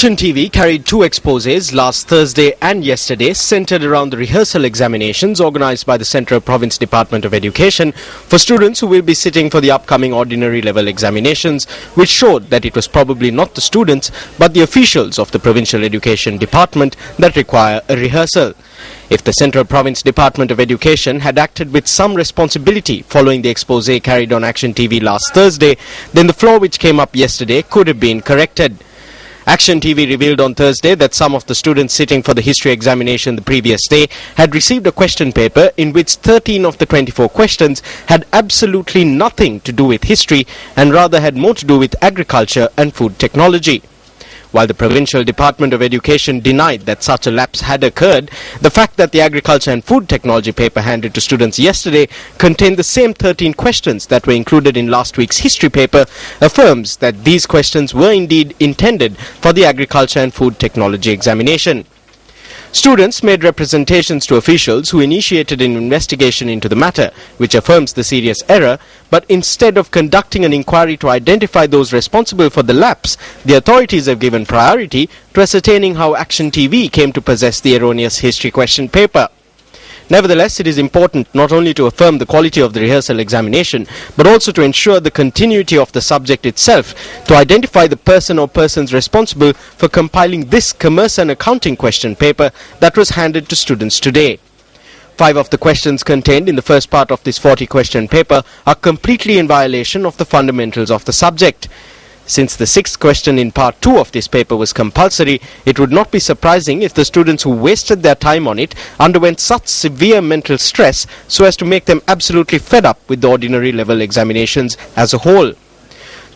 Action TV carried two exposés last Thursday and yesterday centered around the rehearsal examinations organized by the Central Province Department of Education for students who will be sitting for the upcoming ordinary level examinations, which showed that it was probably not the students but the officials of the Provincial Education Department that require a rehearsal. If the Central Province Department of Education had acted with some responsibility following the exposé carried on Action TV last Thursday, then the flaw which came up yesterday could have been corrected. Action TV revealed on Thursday that some of the students sitting for the history examination the previous day had received a question paper in which 13 of the 24 questions had absolutely nothing to do with history and rather had more to do with agriculture and food technology. While the Provincial Department of Education denied that such a lapse had occurred, the fact that the agriculture and food technology paper handed to students yesterday contained the same 13 questions that were included in last week's history paper affirms that these questions were indeed intended for the agriculture and food technology examination. Students made representations to officials who initiated an investigation into the matter, which affirms the serious error, but instead of conducting an inquiry to identify those responsible for the lapse, the authorities have given priority to ascertaining how Action TV came to possess the erroneous history question paper. Nevertheless, it is important not only to affirm the quality of the rehearsal examination, but also to ensure the continuity of the subject itself, to identify the person or persons responsible for compiling this commerce and accounting question paper that was handed to students today. 5 of the questions contained in the first part of this 40-question paper are completely in violation of the fundamentals of the subject. Since the 6th question in part 2 of this paper was compulsory, it would not be surprising if the students who wasted their time on it underwent such severe mental stress so as to make them absolutely fed up with the ordinary level examinations as a whole.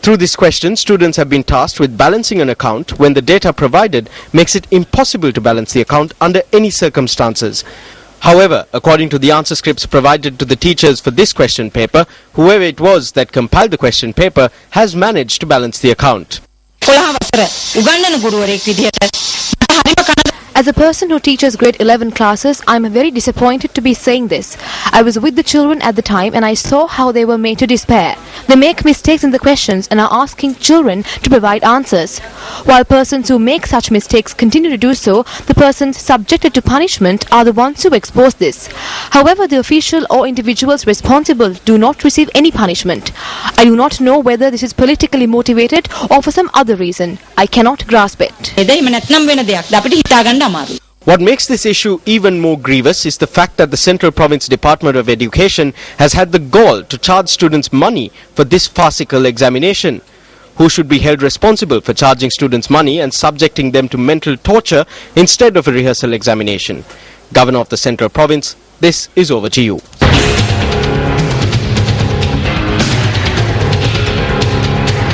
Through this question, students have been tasked with balancing an account when the data provided makes it impossible to balance the account under any circumstances. However, according to the answer scripts provided to the teachers for this question paper, whoever it was that compiled the question paper has managed to balance the account. As a person who teaches grade 11 classes, I am very disappointed to be saying this. I was with the children at the time and I saw how they were made to despair. They make mistakes in the questions and are asking children to provide answers. While persons who make such mistakes continue to do so, the persons subjected to punishment are the ones who expose this. However, the official or individuals responsible do not receive any punishment. I do not know whether this is politically motivated or for some other reason. I cannot grasp it. What makes this issue even more grievous is the fact that the Central Province Department of Education has had the gall to charge students money for this farcical examination. Who should be held responsible for charging students money and subjecting them to mental torture instead of a rehearsal examination? Governor of the Central Province, this is over to you.